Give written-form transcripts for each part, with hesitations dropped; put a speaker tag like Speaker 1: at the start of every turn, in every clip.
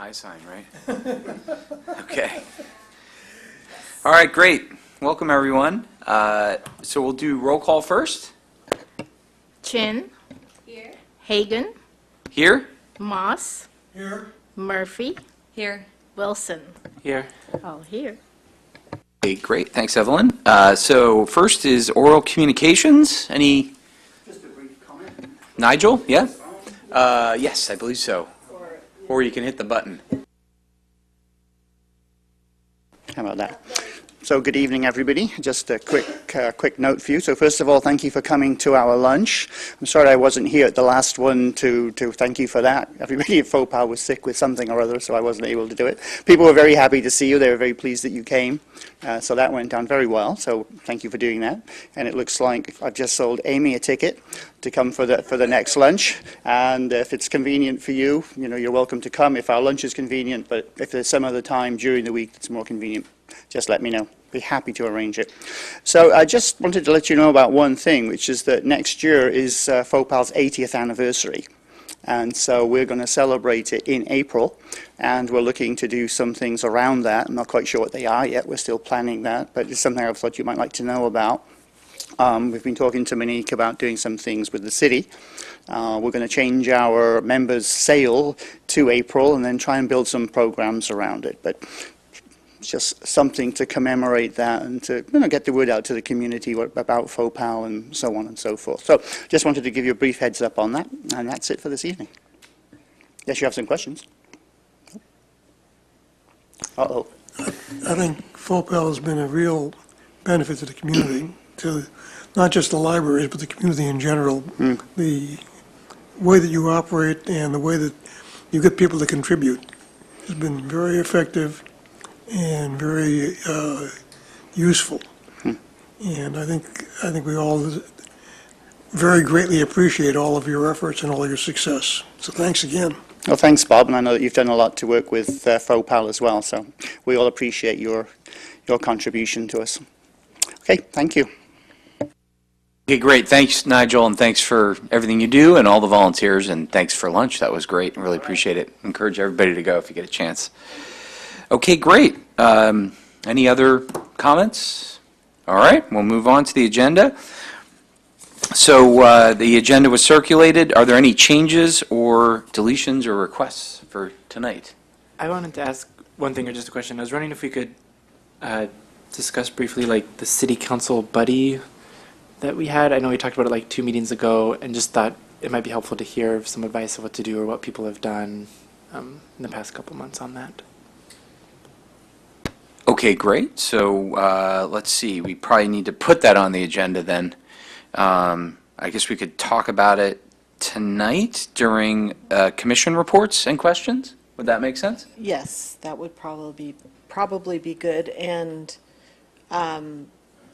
Speaker 1: high sign, right? Okay. All right, great. Welcome, everyone. So we'll do roll call first.
Speaker 2: Chin.
Speaker 3: Here.
Speaker 2: Hagan.
Speaker 1: Here.
Speaker 2: Moss.
Speaker 4: Here.
Speaker 2: Murphy.
Speaker 3: Here.
Speaker 2: Wilson.
Speaker 4: Here.
Speaker 2: All here.
Speaker 1: Okay, great. Thanks, Evelyn. So first is oral communications. Any?
Speaker 4: Just a brief comment.
Speaker 1: Nigel? Yeah? Yes, I believe so. Or you can hit the button.
Speaker 4: How about that? So good evening, everybody. Just a quick note for you. So first of all, thank you for coming to our lunch. I'm sorry I wasn't here at the last one to thank you for that. Everybody at Palo was sick with something or other, so I wasn't able to do it. People were very happy to see you. They were very pleased that you came. So that went down very well. So thank you for doing that. And it looks like I've just sold Amy a ticket to come for the next lunch. And if it's convenient for you, you're welcome to come if our lunch is convenient. But if there's some other time during the week that's more convenient, just let me know. Be happy to arrange it. So I just wanted to let you know about one thing, which is that next year is Pal's 80th anniversary. And so we're going to celebrate it in April, and we're looking to do some things around that. I'm not quite sure what they are yet. We're still planning that, but it's something I thought you might like to know about. We've been talking to Monique about doing some things with the city. We're going to change our members' sale to April and then try and build some programs around it. But it's just something to commemorate that and to get the word out to the community about Faux Pal and so on and so forth. So just wanted to give you a brief heads up on that, and that's it for this evening. Yes, you have some questions? Uh-oh.
Speaker 5: I think Faux Pal has been a real benefit to the community, to not just the libraries, but the community in general. The way that you operate and the way that you get people to contribute has been very effective and very useful. And I think we all very greatly appreciate all of your efforts and all your success. So thanks again.
Speaker 4: Well, thanks, Bob, and I know that you've done a lot to work with Faux Pal as well, so we all appreciate your contribution to us. Okay, thank you.
Speaker 1: Okay, great. Thanks, Nigel, and thanks for everything you do and all the volunteers, and thanks for lunch. That was great. I really appreciate it. Encourage everybody to go if you get a chance. Okay, great. Any other comments? All right, we'll move on to the agenda. So the agenda was circulated. Are there any changes or deletions or requests for tonight?
Speaker 6: I wanted to ask one thing or just a question. I was wondering if we could discuss briefly like the city council buddy that we had. I know we talked about it like 2 meetings ago and just thought it might be helpful to hear some advice of what to do or what people have done in the past couple months on that.
Speaker 1: Okay, great. So let's see. We probably need to put that on the agenda then. I guess we could talk about it tonight during commission reports and questions. Would that make sense?
Speaker 7: Yes, that would probably be good. And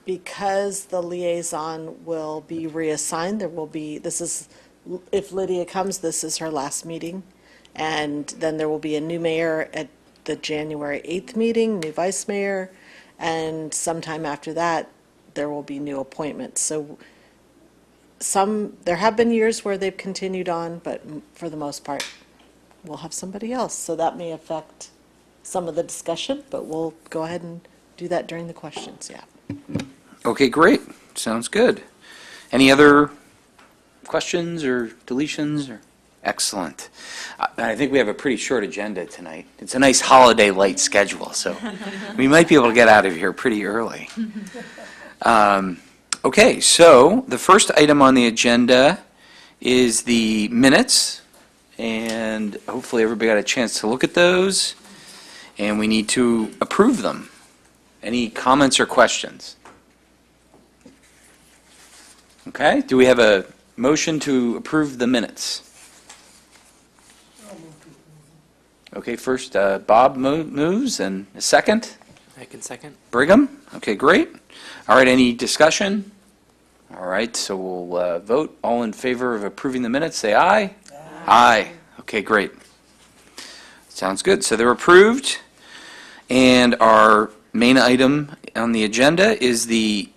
Speaker 7: because the liaison will be reassigned, there will be, if Lydia comes, this is her last meeting. And then there will be a new mayor at the January 8th meeting, new vice mayor, and sometime after that, there will be new appointments. So there have been years where they've continued on, but for the most part, we'll have somebody else. So that may affect some of the discussion, but we'll go ahead and do that during the questions, yeah.
Speaker 1: Okay, great. Sounds good. Any other questions or deletions? Excellent. I think we have a pretty short agenda tonight. It's a nice holiday light schedule, so we might be able to get out of here pretty early. Okay, so the first item on the agenda is the minutes, and hopefully everybody got a chance to look at those, and we need to approve them. Any comments or questions? Okay, do we have a motion to approve the minutes? Okay, first Bob moves, and a second?
Speaker 6: I can second.
Speaker 1: Brigham? Okay, great. All right, any discussion? All right, so we'll vote. All in favor of approving the minutes, say aye. Aye. Okay, great. Sounds good. So they're approved. And our main item on the agenda is the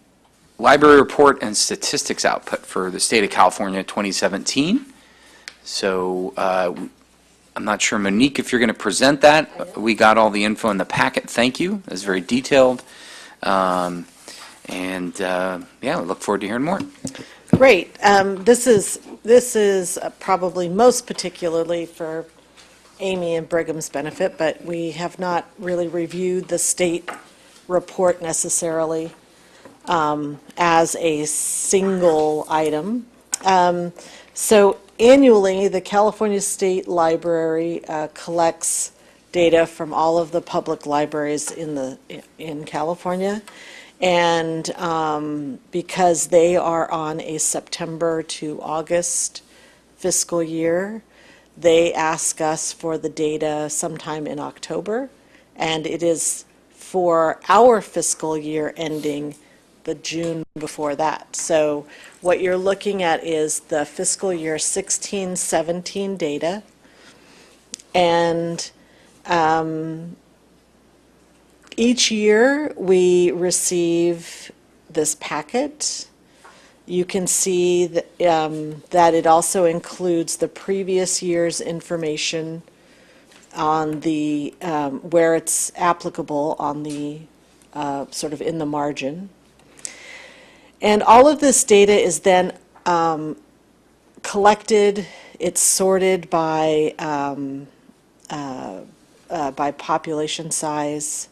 Speaker 1: library report and statistics output for the state of California 2017. So I'm not sure, Monique, if you're going to present that. We got all the info in the packet. Thank you. It's very detailed. Yeah, we look forward to hearing more.
Speaker 7: Great. This is probably most particularly for Amy and Brigham's benefit, but we have not really reviewed the state report necessarily as a single item. So annually, the California State Library collects data from all of the public libraries in California. And because they are on a September to August fiscal year, they ask us for the data sometime in October. And it is for our fiscal year ending the June before that. So what you're looking at is the fiscal year 16-17 data. And each year we receive this packet. You can see that it also includes the previous year's information on the, where it's applicable on the, sort of in the margin. And all of this data is then collected, it's sorted by population size.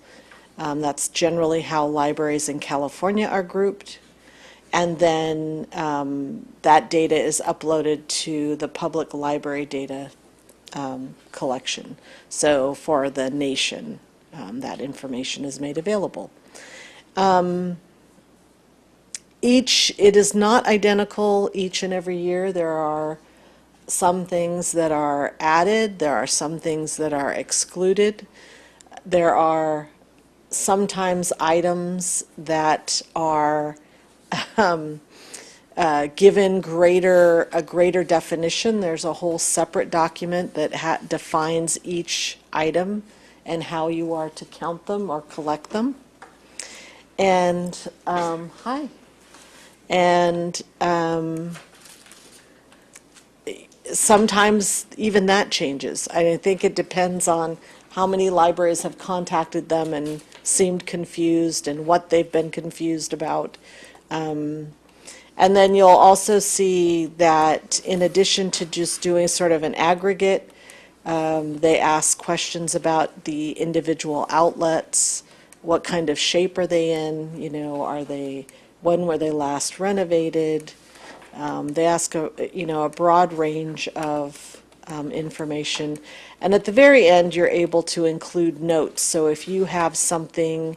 Speaker 7: That's generally how libraries in California are grouped. And then that data is uploaded to the public library data collection. So for the nation, that information is made available. It is not identical each and every year. There are some things that are added. There are some things that are excluded. There are sometimes items that are given a greater definition. There's a whole separate document that defines each item and how you are to count them or collect them. And, hi. And sometimes even that changes. I think it depends on how many libraries have contacted them and seemed confused and what they've been confused about. And then you'll also see that in addition to just doing sort of an aggregate, they ask questions about the individual outlets. What kind of shape are they in? You know, when were they last renovated? They ask a broad range of information. And at the very end, you're able to include notes. So if you have something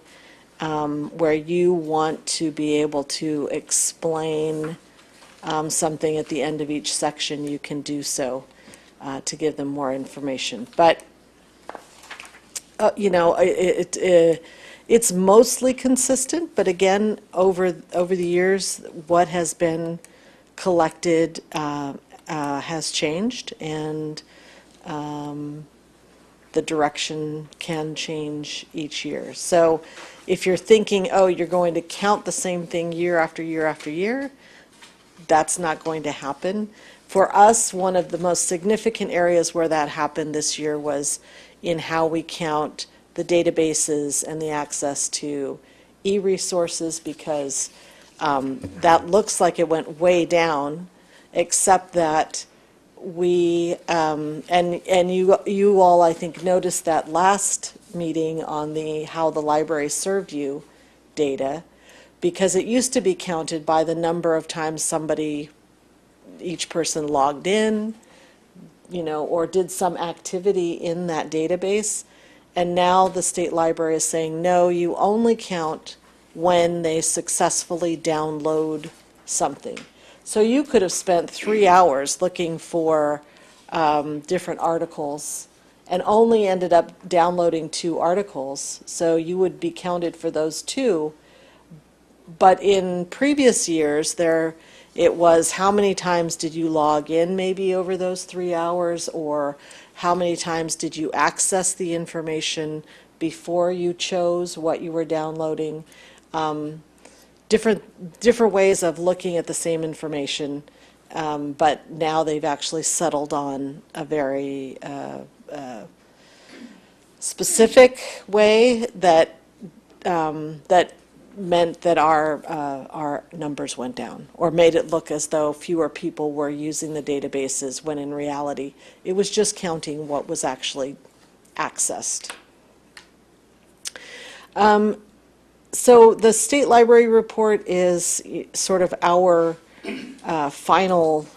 Speaker 7: where you want to be able to explain something at the end of each section, you can do so to give them more information. But, it's mostly consistent, but again, over the years, what has been collected has changed, and the direction can change each year. So if you're thinking, oh, you're going to count the same thing year after year after year, that's not going to happen. For us, one of the most significant areas where that happened this year was in how we count the databases and the access to e-resources, because that looks like it went way down, except that we, and you all, I think, noticed that last meeting on the how the library served you data, because it used to be counted by the number of times each person logged in, or did some activity in that database. And now the state library is saying, no, you only count when they successfully download something. So you could have spent 3 hours looking for different articles and only ended up downloading 2 articles. So you would be counted for those 2. But in previous years, it was how many times did you log in maybe over those 3 hours, or how many times did you access the information before you chose what you were downloading. Different ways of looking at the same information But now they've actually settled on a very specific way that that meant that our numbers went down, or made it look as though fewer people were using the databases, when in reality it was just counting what was actually accessed. So the State Library Report is sort of our final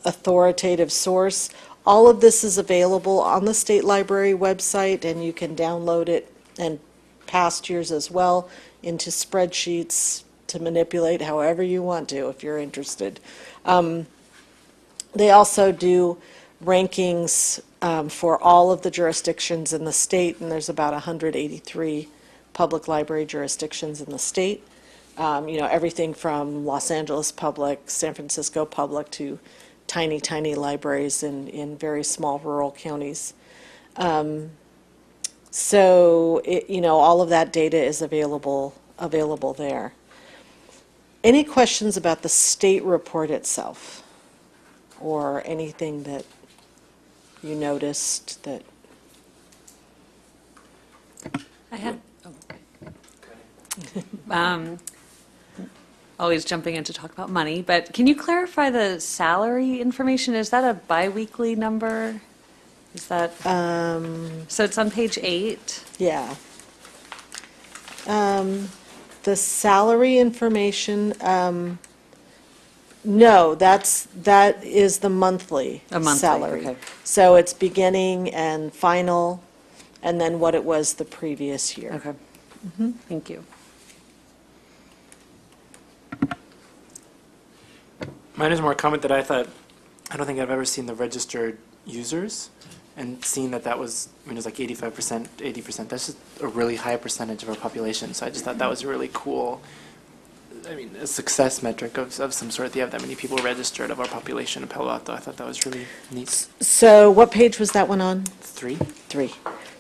Speaker 7: authoritative source. All of this is available on the State Library website, and you can download it, and past years as well, into spreadsheets to manipulate however you want to, if you're interested. They also do rankings for all of the jurisdictions in the state, and there's about 183 public library jurisdictions in the state. Everything from Los Angeles Public, San Francisco Public, to tiny, tiny libraries in very small rural counties. So, all of that data is available there. Any questions about the state report itself? Or anything that you noticed that?
Speaker 3: I had, always jumping in to talk about money, but can you clarify the salary information? Is that a biweekly number? Is that, so it's on page 8?
Speaker 7: Yeah. The salary information, no, that is the monthly
Speaker 3: A monthly,
Speaker 7: salary.
Speaker 3: okay.
Speaker 7: So it's beginning and final, and then what it was the previous year.
Speaker 3: Okay. Thank you.
Speaker 6: Mine is more a comment that I thought, I don't think I've ever seen the registered users, and seeing that was, it was like 85%, 80%, that's just a really high percentage of our population. So I just thought that was really cool. A success metric of some sort, that you have that many people registered of our population in Palo Alto. I thought that was really neat.
Speaker 7: So what page was that one on?
Speaker 6: 3.
Speaker 7: 3.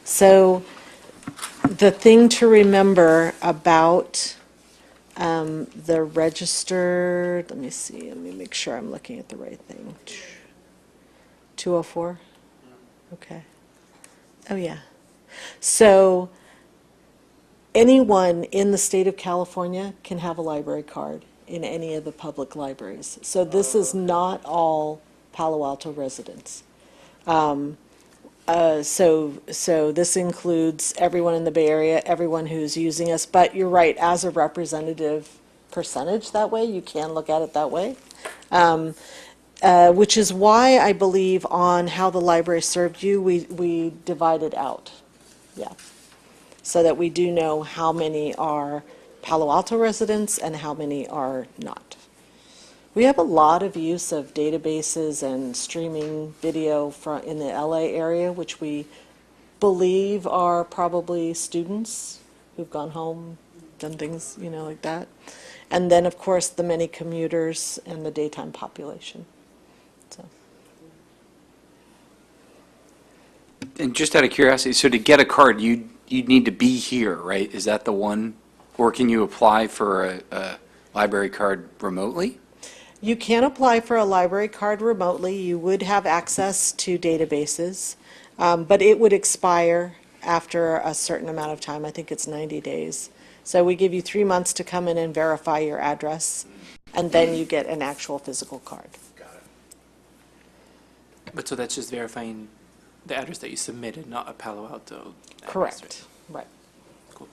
Speaker 7: So the thing to remember about the registered, let me make sure I'm looking at the right thing. 204? Okay. Oh, yeah. So anyone in the state of California can have a library card in any of the public libraries. So this is not all Palo Alto residents. So this includes everyone in the Bay Area, everyone who's using us, but you're right, as a representative percentage that way, you can look at it that way. Which is why I believe on how the library served you, we divided out. Yeah. So that we do know how many are Palo Alto residents and how many are not. We have a lot of use of databases and streaming video in the LA area, which we believe are probably students who've gone home, done things, like that. And then, of course, the many commuters and the daytime population. So.
Speaker 1: And just out of curiosity, so to get a card, you'd need to be here, right? Is that the one? Or can you apply for a library card remotely?
Speaker 7: You can apply for a library card remotely. You would have access to databases, but it would expire after a certain amount of time. I think it's 90 days. So we give you 3 months to come in and verify your address, and then you get an actual physical card.
Speaker 6: Got it. But so that's just verifying the address that you submitted, not a Palo Alto address,
Speaker 7: Correct. Right.
Speaker 6: Cool.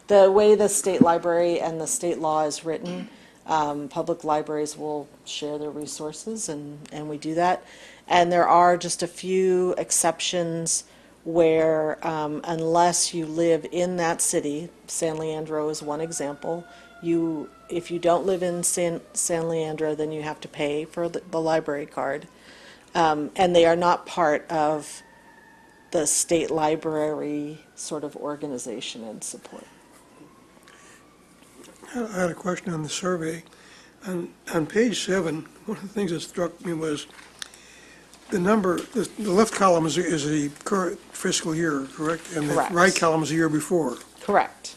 Speaker 7: The way the state library and the state law is written, public libraries will share their resources, and we do that. And there are just a few exceptions where unless you live in that city, San Leandro is one example, if you don't live in San Leandro, then you have to pay for the library card. And they are not part of the state library sort of organization and support.
Speaker 5: I had a question on the survey. On page 7, one of the things that struck me was the number, the left column is the current fiscal year, correct? And the
Speaker 7: Correct.
Speaker 5: right column is the year before.
Speaker 7: Correct.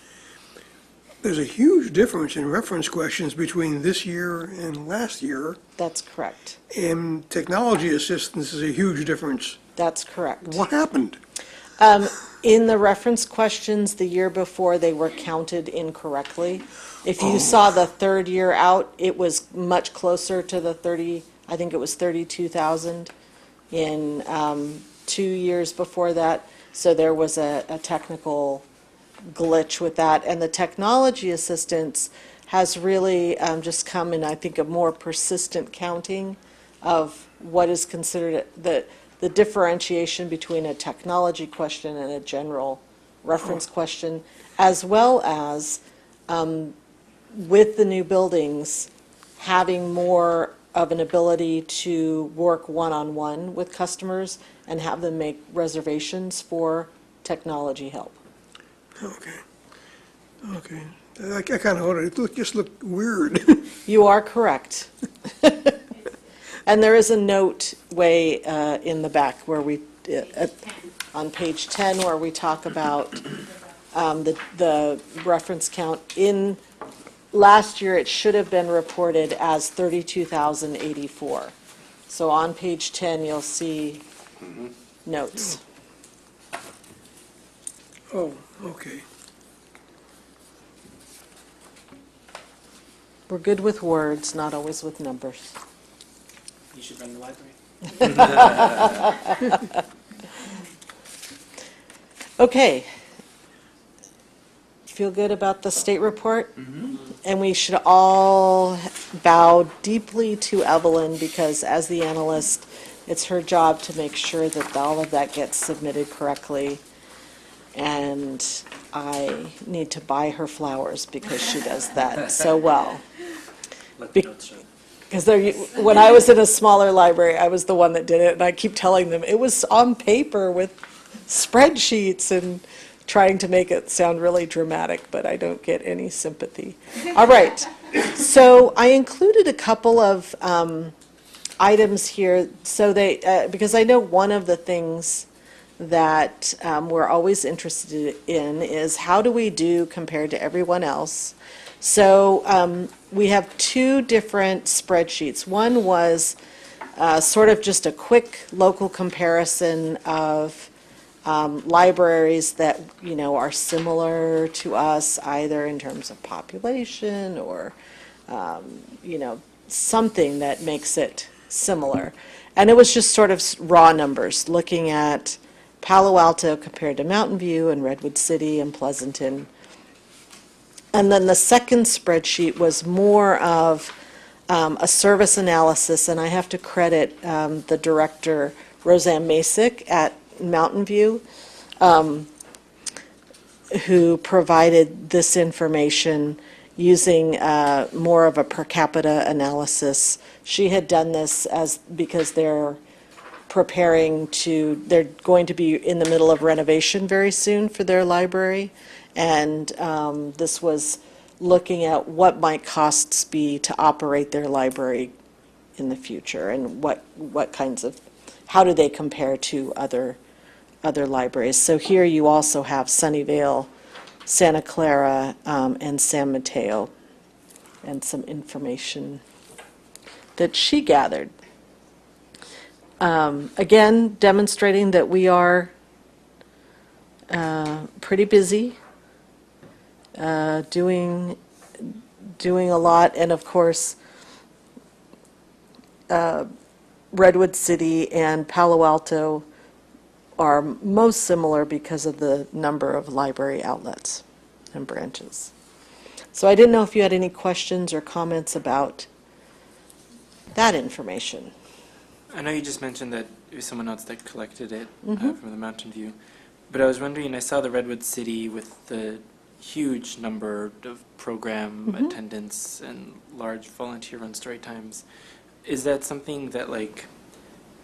Speaker 5: there's a huge difference in reference questions between this year and last year,
Speaker 7: That's correct.
Speaker 5: and technology assistance is a huge difference.
Speaker 7: That's correct.
Speaker 5: What happened?
Speaker 7: In the reference questions the year before, they were counted incorrectly. If you saw the third year out, it was much closer to the 30, I think it was 32,000 in 2 years before that. So there was a technical glitch with that. And the technology assistance has really just come in, I think, a more persistent counting of what is considered the differentiation between a technology question and a general reference question, as well as with the new buildings, having more of an ability to work one-on-one with customers and have them make reservations for technology help.
Speaker 5: Okay. Okay. I kind of ordered it. Just looked weird.
Speaker 7: You are correct. And there is a note way in the back where we, on page 10, where we talk about the reference count. In last year, it should have been reported as 32,084. So on page 10, you'll see notes.
Speaker 5: Oh, okay.
Speaker 7: We're good with words, not always with numbers.
Speaker 6: You should run the library.
Speaker 7: Okay. Feel good about the state report? And we should all bow deeply to Evelyn, because as the analyst, it's her job to make sure that all of that gets submitted correctly. And I need to buy her flowers because she does that so well.
Speaker 6: Let the notes show.
Speaker 7: Because when I was in a smaller library, I was the one that did it, and I keep telling them it was on paper with spreadsheets and trying to make it sound really dramatic, but I don't get any sympathy. All right, so I included a couple of items here, so because I know one of the things that we're always interested in is how do we do compared to everyone else. So we have two different spreadsheets. One was sort of just a quick local comparison of libraries that, you know, are similar to us, either in terms of population or, you know, something that makes it similar. And it was just sort of raw numbers, looking at Palo Alto compared to Mountain View and Redwood City and Pleasanton. And then the second spreadsheet was more of a service analysis, and I have to credit the director, Roseanne Masick at Mountain View, who provided this information using more of a per capita analysis. She had done this because they're going to be in the middle of renovation very soon for their library. And this was looking at what might costs be to operate their library in the future, and what kinds of, how do they compare to other libraries. So here you also have Sunnyvale, Santa Clara, and San Mateo, and some information that she gathered. Again, demonstrating that we are pretty busy, doing a lot, and of course, Redwood City and Palo Alto are most similar because of the number of library outlets and branches. So I didn't know if you had any questions or comments about that information.
Speaker 6: I know you just mentioned that it was someone else that collected it from the Mountain View, but I was wondering, I saw the Redwood City with the huge number of program attendance and large volunteer-run story times. Is that something that, like,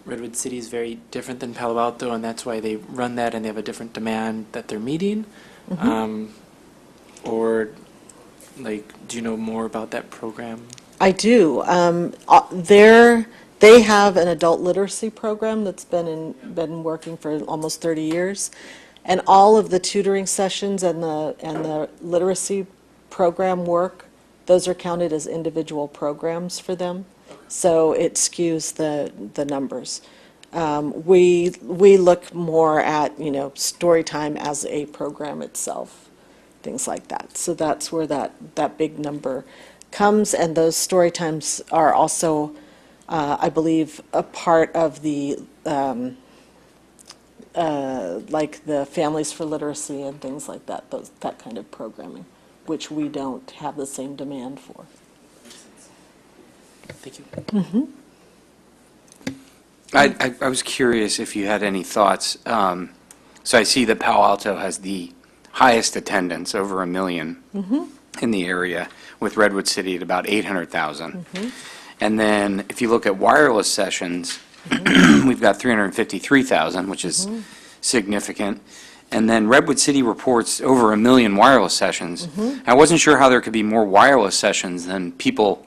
Speaker 6: Redwood City is very different than Palo Alto, and that's why they run that and they have a different demand that they're meeting? Or, like, do you know more about that program?
Speaker 7: I do. They have an adult literacy program that's been working for almost 30 years, and all of the tutoring sessions and the literacy program work, those are counted as individual programs for them. So it skews the numbers. We look more at, story time as a program itself, things like that. So that's where that big number comes, and those story times are also, I believe, a part of the, like the Families for Literacy and things like that, that kind of programming, which we don't have the same demand for.
Speaker 6: Thank you.
Speaker 1: I was curious if you had any thoughts. So I see that Palo Alto has the highest attendance, over 1 million in the area, with Redwood City at about 800,000. And then if you look at wireless sessions, we've got 353,000, which is significant. And then Redwood City reports over 1 million wireless sessions. I wasn't sure how there could be more wireless sessions than people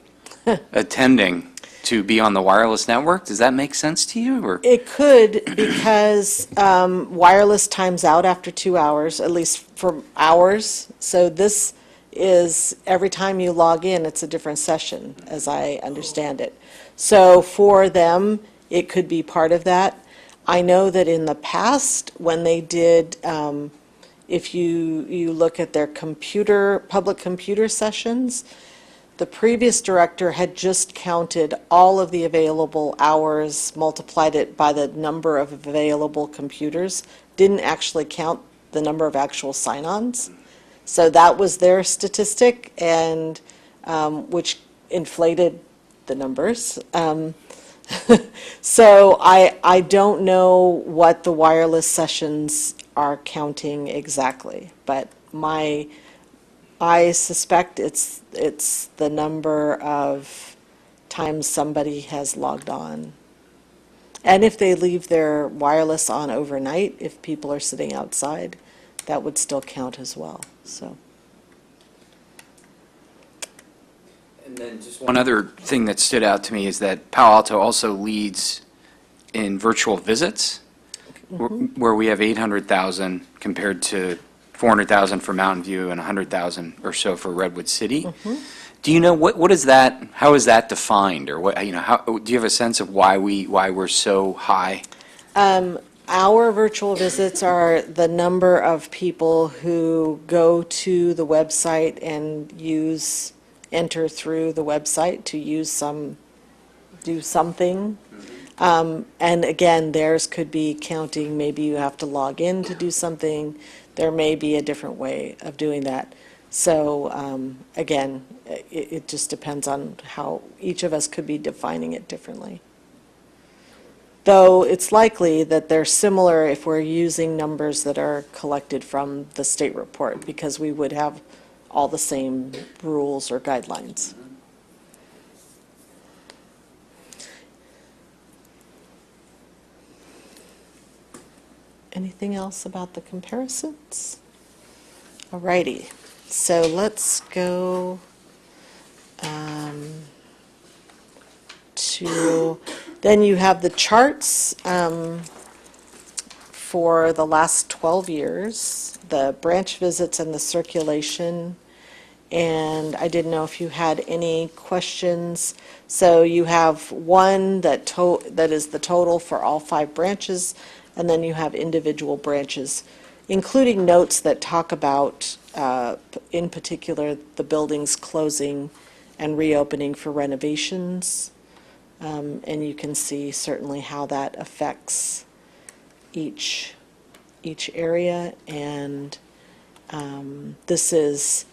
Speaker 1: attending to be on the wireless network. Does that make sense to you, or?
Speaker 7: It could, because wireless times out after 2 hours, at least for hours. So this is, every time you log in, it's a different session, as I understand it. So for them, it could be part of that. I know that in the past, when they did, if you look at their public computer sessions, the previous director had just counted all of the available hours, multiplied it by the number of available computers, didn't actually count the number of actual sign-ons. So that was their statistic, and which inflated the numbers. So I don't know what the wireless sessions are counting exactly, but I suspect it's the number of times somebody has logged on. And if they leave their wireless on overnight, if people are sitting outside, that would still count as well, so.
Speaker 1: And then just one other thing that stood out to me is that Palo Alto also leads in virtual visits, where we have 800,000 compared to 400,000 for Mountain View and 100,000 or so for Redwood City. Do you know what is that? How is that defined, or what? How do you have a sense of why we're so high?
Speaker 7: Our virtual visits are the number of people who go to the website and enter through the website to do something. And again, theirs could be counting, maybe you have to log in to do something. There may be a different way of doing that. So again, it just depends on how each of us could be defining it differently. Though it's likely that they're similar if we're using numbers that are collected from the state report, because we would have all the same rules or guidelines. Anything else about the comparisons? All righty, so let's go to, then you have the charts for the last 12 years, the branch visits and the circulation. And I didn't know if you had any questions. So you have one that is the total for all 5 branches, and then you have individual branches, including notes that talk about, in particular, the buildings closing and reopening for renovations. And you can see certainly how that affects each area. And this is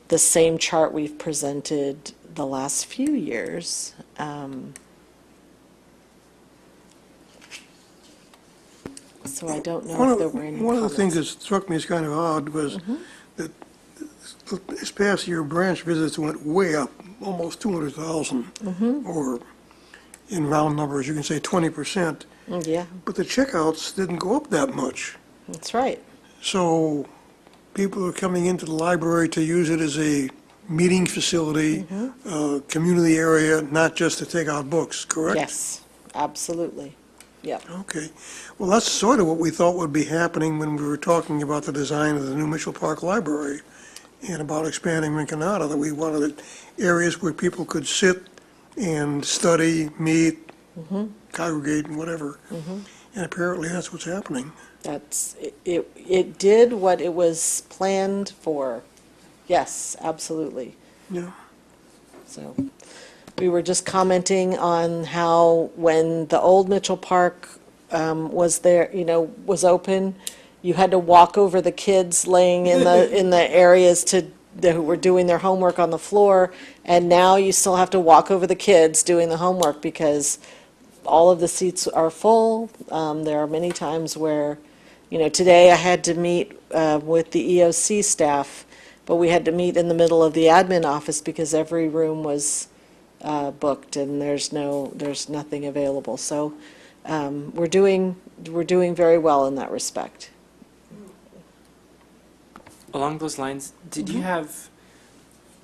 Speaker 7: the same chart we've presented the last few years. So I don't know if there were any
Speaker 5: One of the things that
Speaker 7: comments.
Speaker 5: struck me as kind of odd was that this past year, branch visits went way up, almost 200,000, or in round numbers, you can say 20%,
Speaker 7: Yeah,
Speaker 5: but the checkouts didn't go up that much.
Speaker 7: that's right.
Speaker 5: So people are coming into the library to use it as a meeting facility, community area, not just to take out books, correct?
Speaker 7: Yes, absolutely. Yep.
Speaker 5: Okay. Well, that's sort of what we thought would be happening when we were talking about the design of the new Mitchell Park Library. and about expanding Rinconada, that we wanted areas where people could sit and study, meet, congregate, and whatever. And apparently that's what's happening.
Speaker 7: It did what it was planned for. Yes, absolutely.
Speaker 5: Yeah.
Speaker 7: So we were just commenting on how when the old Mitchell Park was there, was open, you had to walk over the kids laying in the areas who were doing their homework on the floor, and now you still have to walk over the kids doing the homework because all of the seats are full. There are many times where, today I had to meet with the EOC staff, but we had to meet in the middle of the admin office because every room was booked and there's nothing available. So we're doing very well in that respect.
Speaker 6: Along those lines, did you have,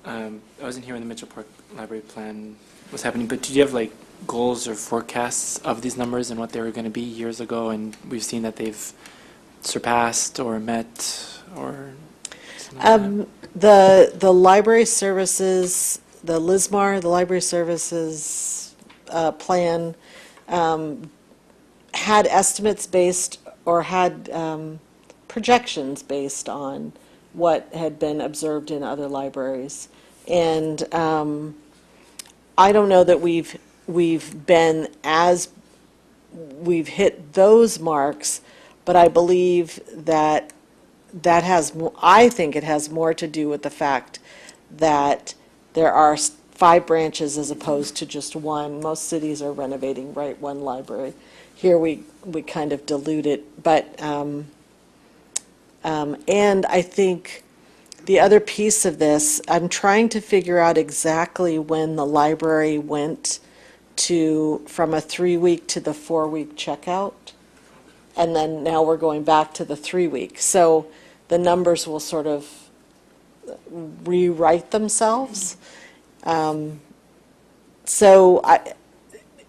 Speaker 6: I wasn't here when the Mitchell Park Library Plan was happening, but did you have like goals or forecasts of these numbers and what they were going to be years ago? And we've seen that they've surpassed or met or something like that?
Speaker 7: The library services, the LISMAR, the library services plan, had estimates based or had projections based on what had been observed in other libraries. And I don't know that we've hit those marks, but I believe that I think it has more to do with the fact that there are 5 branches as opposed to just one. Most cities are renovating, right, one library. Here we kind of dilute it, but and I think the other piece of this, I'm trying to figure out exactly when the library went from a 3-week to the 4-week checkout. And then now we're going back to the 3-week. So the numbers will sort of rewrite themselves. So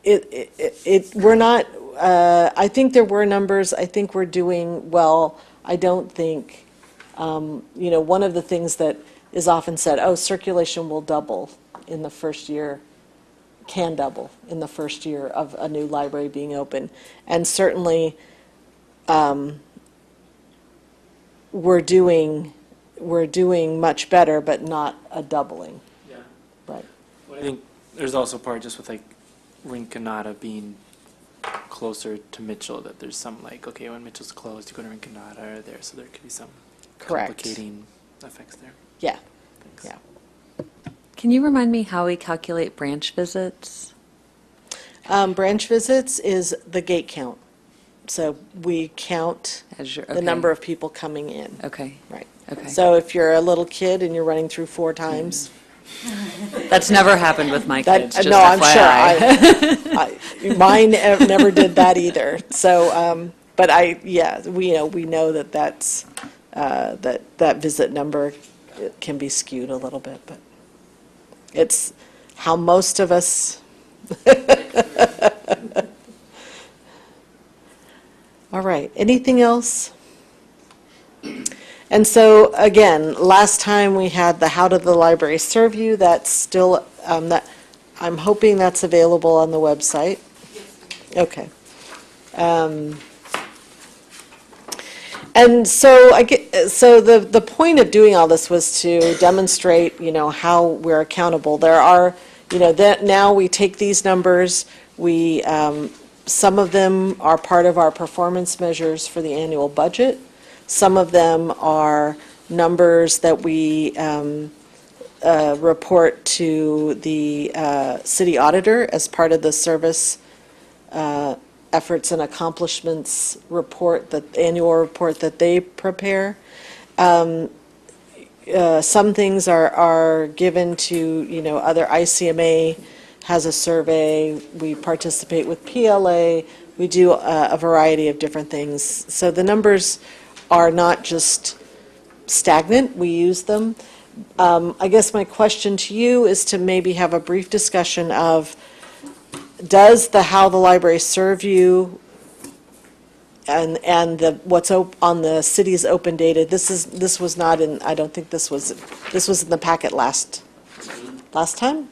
Speaker 7: we're not, I think there were numbers. I think we're doing well. I don't think, one of the things that is often said, circulation will double in the first year, can double in the first year of a new library being open. And certainly, we're doing much better, but not a doubling.
Speaker 6: Yeah.
Speaker 7: Right.
Speaker 6: Well, I think there's also part just with like Rinconada being closer to Mitchell, that there's some like, okay, when Mitchell's closed, you go to Rinconada or there, so there could be some
Speaker 7: Correct.
Speaker 6: complicating effects there.
Speaker 7: Yeah.
Speaker 6: Thanks.
Speaker 7: Yeah.
Speaker 3: Can you remind me how we calculate branch visits?
Speaker 7: Branch visits is the gate count. So we count the number of people coming in.
Speaker 3: Okay.
Speaker 7: Right.
Speaker 3: Okay.
Speaker 7: So if you're a little kid and you're running through 4 times.
Speaker 3: That's never happened with my kids, just
Speaker 7: No, I'm
Speaker 3: FYI.
Speaker 7: sure. Mine never did that either. So, but we know that visit number can be skewed a little bit, but it's how most of us. All right, anything else? And so, again, last time we had the How Did the Library Serve You? That's still, I'm hoping that's available on the website. Okay. And so the point of doing all this was to demonstrate, how we're accountable. There are, that now we take these numbers, some of them are part of our performance measures for the annual budget. Some of them are numbers that we report to the city auditor as part of the service efforts and accomplishments report, the annual report that they prepare. Some things are given to, other ICMA has a survey, we participate with PLA, we do a variety of different things. So the numbers are not just stagnant, we use them. I guess my question to you is to maybe have a brief discussion of, does the How the Library Serve You and what's on the city's open data, this was not in, I don't think this was in the packet last time.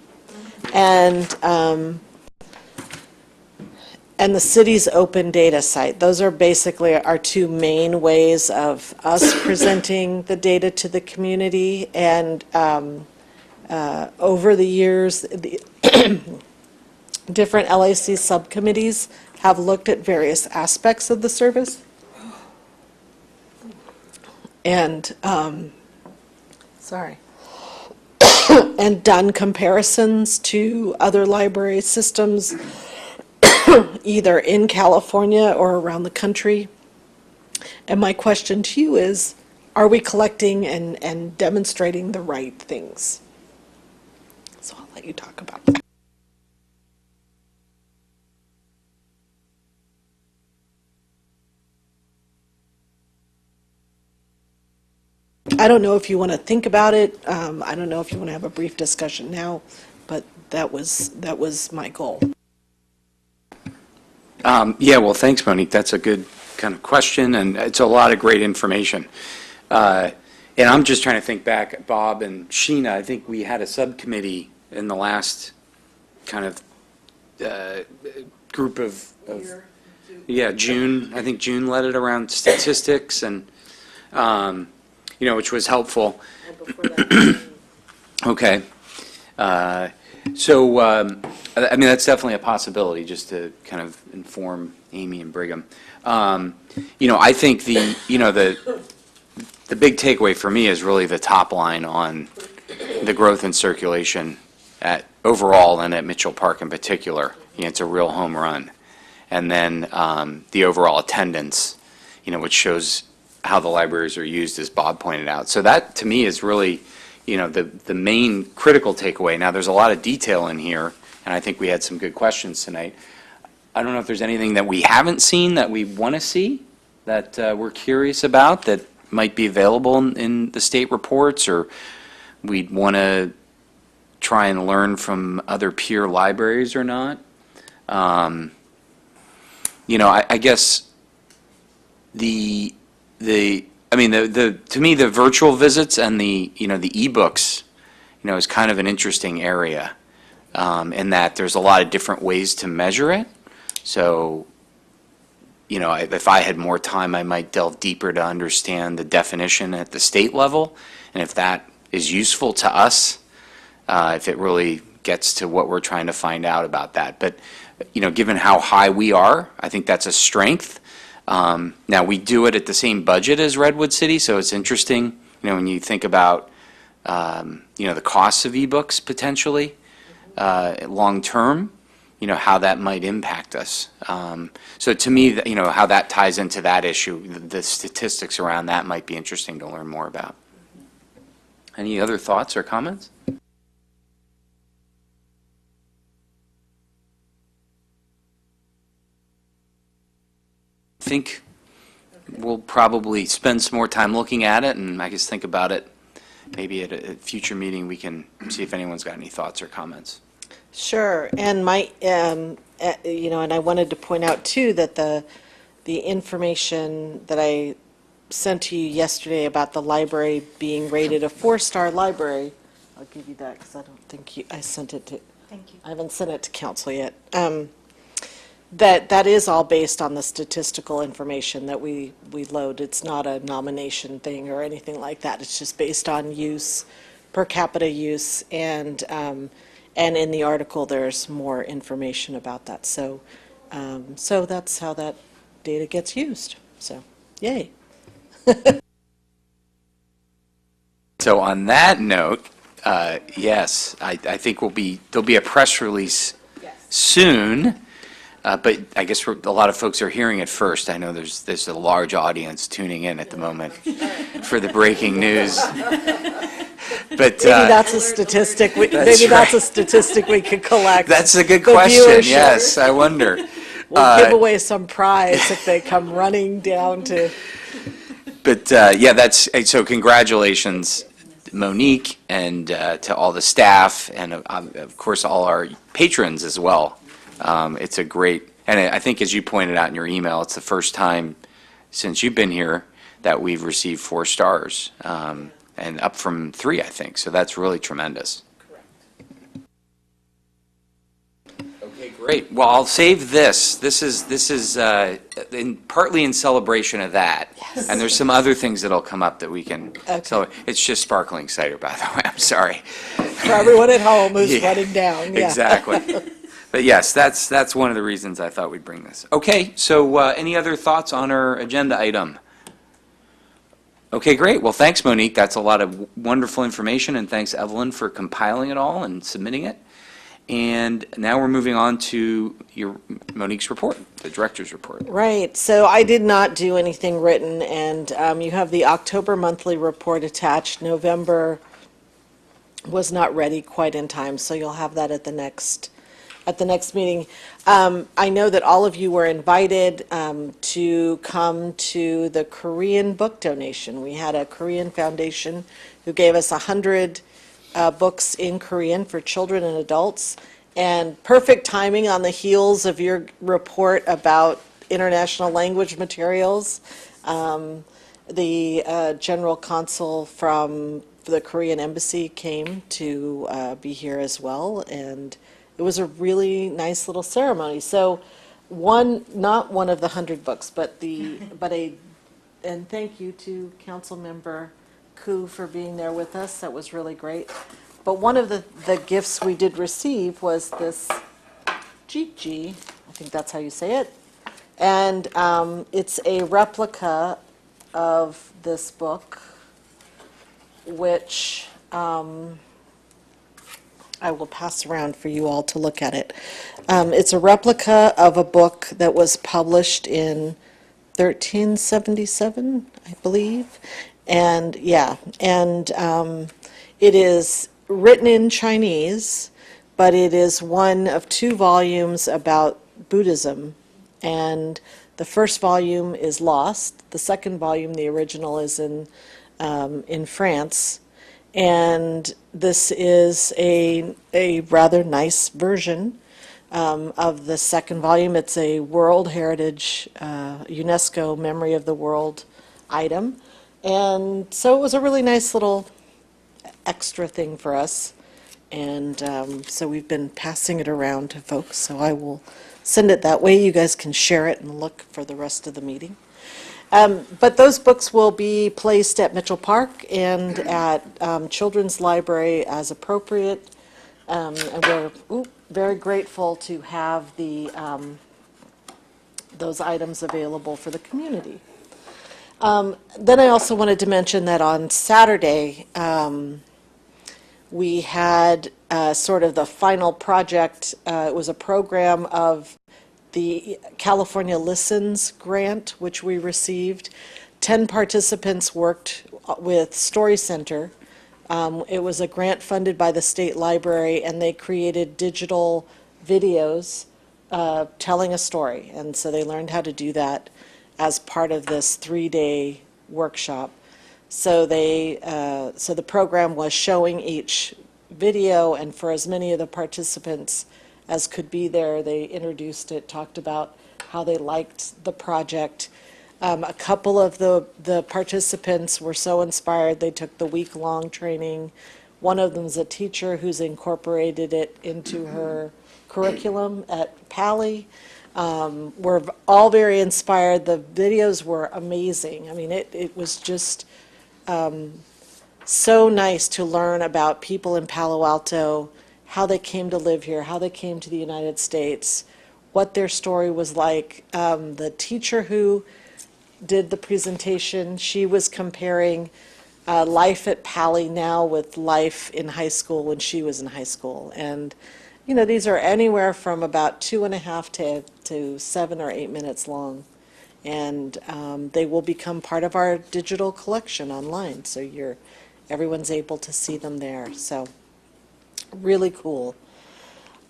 Speaker 7: And the city's open data site, those are basically our two main ways of us presenting the data to the community. And over the years, the different LAC subcommittees have looked at various aspects of the service. And, and done comparisons to other library systems, either in California or around the country. And my question to you is, are we collecting and demonstrating the right things? So I'll let you talk about that. I don't know if you want to think about it. I don't know if you want to have a brief discussion now, but that was my goal.
Speaker 1: Yeah, well, thanks, Monique. That's a good kind of question, and it's a lot of great information. And I'm just trying to think back, Bob and Sheena, I think we had a subcommittee in the last kind of group of yeah, June. I think June led it around statistics and, which was helpful. Okay. So, I mean, that's definitely a possibility, just to kind of inform Amy and Brigham. I think the big takeaway for me is really the top line on the growth in circulation at overall and at Mitchell Park in particular. It's a real home run. And then the overall attendance, which shows how the libraries are used, as Bob pointed out. So that, to me, is really, the main critical takeaway. Now, there's a lot of detail in here, and I think we had some good questions tonight. I don't know if there's anything that we haven't seen that we want to see, that we're curious about, that might be available in the state reports, or we'd want to try and learn from other peer libraries or not. I guess to me, the virtual visits and the ebooks, is kind of an interesting area, in that there's a lot of different ways to measure it. So, if I had more time, I might delve deeper to understand the definition at the state level, and if that is useful to us, if it really gets to what we're trying to find out about that. But, given how high we are, I think that's a strength. Now, we do it at the same budget as Redwood City, so it's interesting, when you think about, the costs of ebooks potentially, long-term, how that might impact us. So to me, how that ties into that issue, the statistics around that might be interesting to learn more about. Any other thoughts or comments? I think we'll probably spend some more time looking at it, and I guess think about it. Maybe at a future meeting, we can see if anyone's got any thoughts or comments.
Speaker 7: Sure, and and I wanted to point out too that the information that I sent to you yesterday about the library being rated a 4-star library, I'll give you that because I don't think I sent it to.
Speaker 2: Thank you.
Speaker 7: I haven't sent it to council yet. That is all based on the statistical information that we load. It's not a nomination thing or anything like that. It's just based on use, per capita use, and in the article there's more information about that. So so that's how that data gets used. So yay.
Speaker 1: So on that note, yes, I think there'll be a press release soon. But I guess a lot of folks are hearing it first. I know there's a large audience tuning in at the moment for the breaking news. But
Speaker 7: Maybe that's a statistic. That's a statistic we could collect.
Speaker 1: That's a good
Speaker 7: The
Speaker 1: question.
Speaker 7: viewership.
Speaker 1: Yes, I wonder.
Speaker 7: We'll give away some prize if they come running down to.
Speaker 1: But so congratulations, Monique, and to all the staff, and of course all our patrons as well. It's a great And I think, as you pointed out in your email, it's the first time since you've been here that we've received 4 stars, and up from 3, I think. So that's really tremendous. Okay, great. Well, I'll save this. This is partly in celebration of that.
Speaker 7: Yes.
Speaker 1: And there's some other things that'll come up that we can.
Speaker 7: Okay.
Speaker 1: So it's just sparkling cider, by the way. I'm sorry.
Speaker 7: For everyone at home who's
Speaker 1: Yeah,
Speaker 7: running down, yeah.
Speaker 1: Exactly. But yes, that's one of the reasons I thought we'd bring this. Okay, so any other thoughts on our agenda item? Okay, great. Well, thanks, Monique. That's a lot of wonderful information, and thanks, Evelyn, for compiling it all and submitting it. And now we're moving on to Monique's report, the director's report.
Speaker 7: Right, so I did not do anything written, and you have the October monthly report attached. November was not ready quite in time, so you'll have that at the next meeting. I know that all of you were invited to come to the Korean book donation. We had a Korean foundation who gave us 100 books in Korean for children and adults, and perfect timing on the heels of your report about international language materials. The general consul from the Korean embassy came to be here as well, and it was a really nice little ceremony. So not one of the 100 books, and thank you to Council Member Koo for being there with us. That was really great. But one of the gifts we did receive was this Jiji, I think that's how you say it. And it's a replica of this book, which I will pass around for you all to look at it. It's a replica of a book that was published in 1377, I believe. And it is written in Chinese, but it is one of 2 volumes about Buddhism. And the first volume is lost. The second volume, the original, is in France. And this is a rather nice version of the second volume. It's a World Heritage, UNESCO Memory of the World item. And so it was a really nice little extra thing for us. And so we've been passing it around to folks. So I will send it that way. You guys can share it and look for the rest of the meeting. But those books will be placed at Mitchell Park and at Children's Library as appropriate. And we're very grateful to have those items available for the community. Then I also wanted to mention that on Saturday, we had sort of the final project. It was a program of the California Listens grant, which we received. 10 participants worked with Story Center. It was a grant funded by the state library, and they created digital videos telling a story. And so they learned how to do that as part of this 3-day workshop. So so the program was showing each video, and for as many of the participants as could be there, they introduced it, talked about how they liked the project. A couple of the participants were so inspired, they took the week-long training. One of them is a teacher who's incorporated it into her curriculum at Palo. We're all very inspired. The videos were amazing. I mean, it was just so nice to learn about people in Palo Alto, how they came to live here, how they came to the United States, what their story was like. The teacher who did the presentation, she was comparing life at Palo now with life in high school when she was in high school. And, you know, these are anywhere from about 2.5 to 7 or 8 minutes long. And they will become part of our digital collection online, so everyone's able to see them there. So really cool.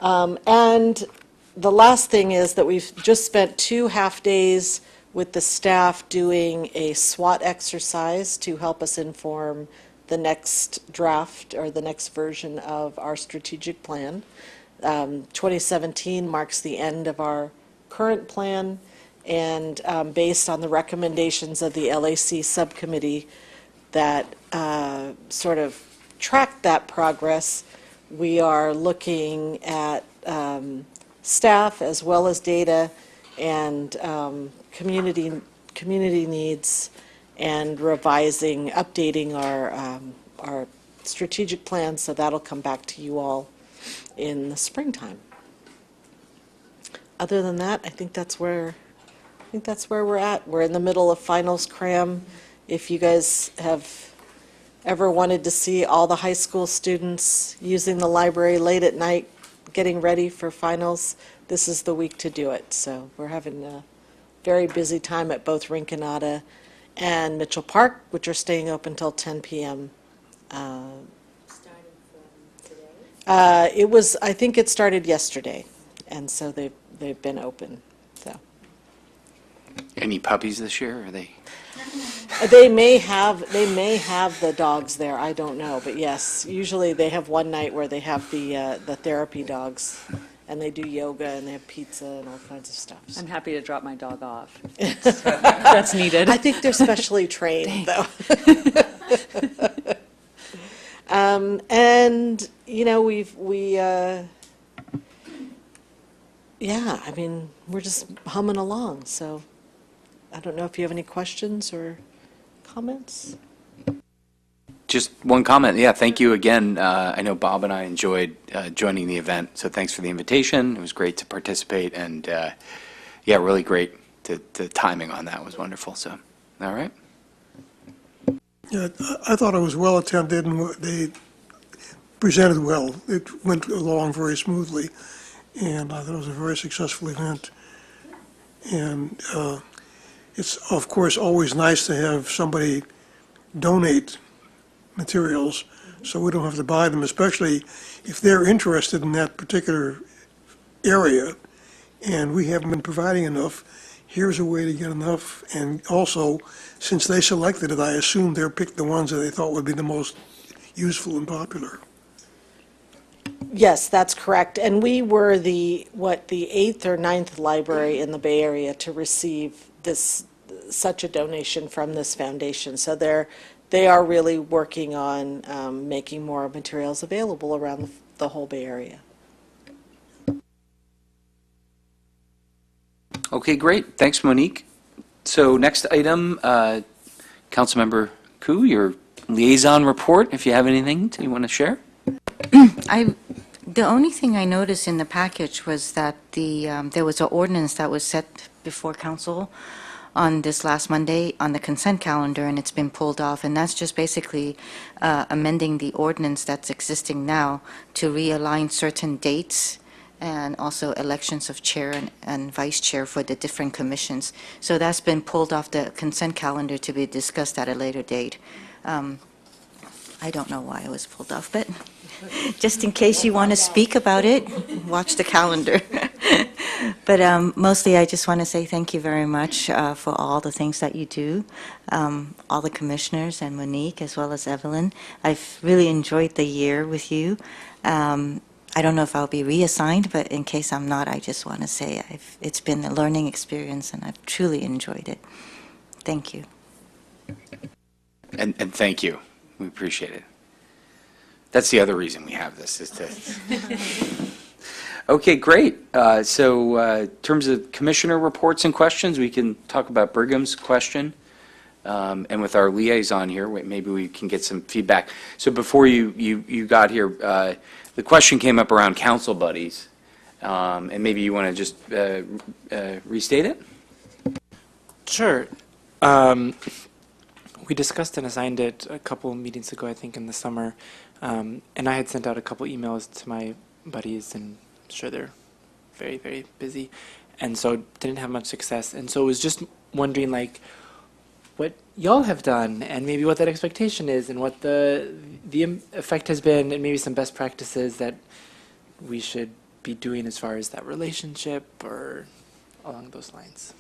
Speaker 7: And the last thing is that we've just spent 2 half-days with the staff doing a SWOT exercise to help us inform the next draft or the next version of our strategic plan. 2017 marks the end of our current plan, and based on the recommendations of the LAC subcommittee that sort of tracked that progress, we are looking at staff as well as data and community needs, and revising, updating our strategic plan, so that'll come back to you all in the springtime. Other than that, I think that's where we're at. We're in the middle of finals cram. If you guys have ever wanted to see all the high school students using the library late at night, getting ready for finals, this is the week to do it. So we're having a very busy time at both Rinconada and Mitchell Park, which are staying open till 10 p.m. I think it started yesterday, and so they've been open, so.
Speaker 1: Any puppies this year? Are they?
Speaker 7: They may have the dogs there, I don't know, but yes, usually they have one night where they have the therapy dogs, and they do yoga, and they have pizza and all kinds of stuff.
Speaker 3: I'm happy to drop my dog off. That's needed.
Speaker 7: I think they're specially trained, though. And, you know, yeah, I mean, we're just humming along, so I don't know if you have any questions or comments?
Speaker 1: Just one comment. Yeah, thank you again. I know Bob and I enjoyed joining the event, so thanks for the invitation. It was great to participate, and yeah, really great. The timing on that was wonderful. So, all right.
Speaker 5: Yeah, I thought it was well attended, and they presented well. It went along very smoothly, and I thought it was a very successful event. And it's, of course, always nice to have somebody donate materials so we don't have to buy them, especially if they're interested in that particular area and we haven't been providing enough. Here's a way to get enough. And also, since they selected it, I assume they picked the ones that they thought would be the most useful and popular.
Speaker 7: Yes, that's correct. And we were the 8th or 9th library in the Bay Area to receive such a donation from this foundation. So they are really working on making more materials available around the whole Bay Area.
Speaker 1: Okay, great. Thanks, Monique. So next item, Councilmember Koo, your liaison report, if you have anything you want to share.
Speaker 8: The only thing I noticed in the package was that there was an ordinance that was set before council on this last Monday on the consent calendar, and it's been pulled off, and that's just basically amending the ordinance that's existing now to realign certain dates and also elections of chair and vice chair for the different commissions. So that's been pulled off the consent calendar to be discussed at a later date. I don't know why it was pulled off, but just in case you want to speak about it, watch the calendar. But mostly I just want to say thank you very much for all the things that you do, all the commissioners and Monique as well as Evelyn. I've really enjoyed the year with you. I don't know if I'll be reassigned, but in case I'm not, I just want to say it's been a learning experience and I've truly enjoyed it. Thank you.
Speaker 1: And thank you. We appreciate it. That's the other reason we have this, is to... Okay, great. So in terms of commissioner reports and questions, we can talk about Brigham's question. And with our liaison here, maybe we can get some feedback. So before you got here, the question came up around council buddies. And maybe you want to just restate it?
Speaker 6: Sure. We discussed and assigned it a couple meetings ago, I think in the summer. And I had sent out a couple emails to my buddies, and I'm sure they're very, very busy. And so didn't have much success. And so I was just wondering, like, what y'all have done, and maybe what that expectation is, and what the effect has been, and maybe some best practices that we should be doing as far as that relationship or along those lines.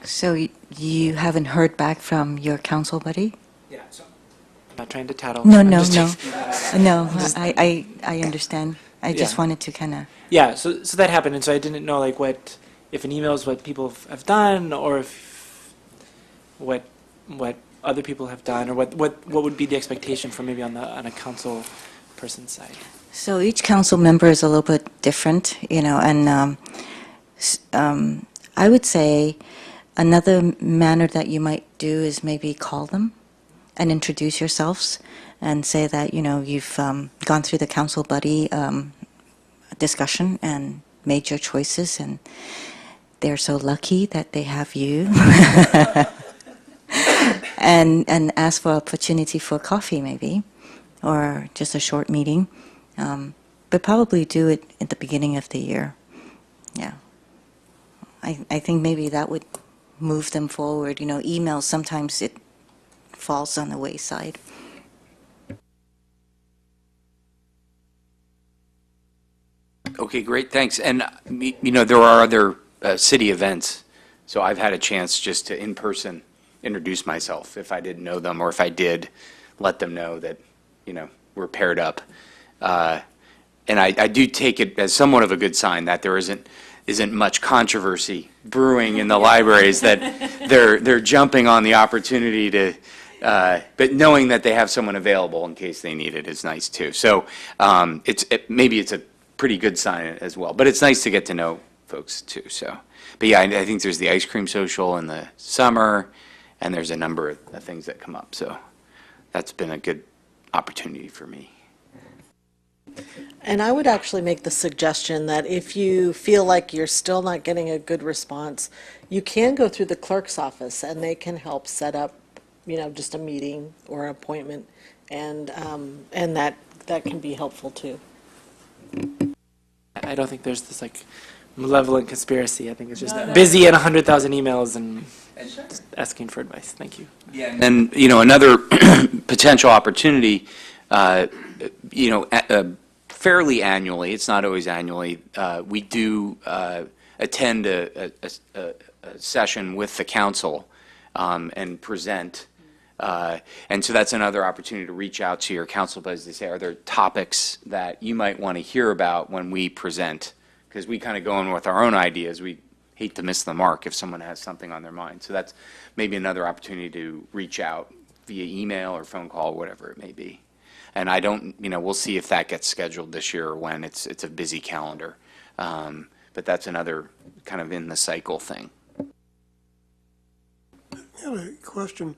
Speaker 8: So you haven't heard back from your council buddy?
Speaker 6: Yeah, so I'm not trying to tattle.
Speaker 8: No,
Speaker 6: I'm
Speaker 8: no,
Speaker 6: just-
Speaker 8: no.
Speaker 6: Just-
Speaker 8: I understand. I just
Speaker 6: Yeah.
Speaker 8: wanted to kind of...
Speaker 6: Yeah, so that happened, and so I didn't know, like, what if an email is what people have done, or if what other people have done, or what would be the expectation for maybe on a council person's side?
Speaker 8: So each council member is a little bit different, and I would say another manner that you might do is maybe call them and introduce yourselves and say that, you've gone through the council buddy discussion and made your choices, and they're so lucky that they have you. and ask for opportunity for coffee maybe, or just a short meeting. But probably do it at the beginning of the year. Yeah. I think maybe that would move them forward. Emails, sometimes it falls on the wayside.
Speaker 1: Okay, great, thanks. And, there are other city events, so I've had a chance just to, in person, introduce myself if I didn't know them, or if I did, let them know that, we're paired up. And I do take it as somewhat of a good sign that there isn't much controversy brewing in the libraries, that they're jumping on the opportunity to, but knowing that they have someone available in case they need it is nice too. So maybe it's a pretty good sign as well. But it's nice to get to know folks too. So, but yeah, I think there's the ice cream social in the summer, and there's a number of things that come up. So that's been a good opportunity for me.
Speaker 7: And I would actually make the suggestion that if you feel like you're still not getting a good response, you can go through the clerk's office and they can help set up, just a meeting or an appointment, and that can be helpful too.
Speaker 6: I don't think there's this malevolent conspiracy. I think it's just busy and 100,000 emails and just asking for advice. Thank you.
Speaker 1: Yeah. And another potential opportunity, fairly annually, it's not always annually, we do attend a session with the council and present. And so that's another opportunity to reach out to your council buddies to say, are there topics that you might want to hear about when we present? Because we kind of go in with our own ideas. We hate to miss the mark if someone has something on their mind. So that's maybe another opportunity to reach out via email or phone call, whatever it may be. And I don't, we'll see if that gets scheduled this year or when. It's a busy calendar. But that's another kind of in the cycle thing.
Speaker 5: I have a question.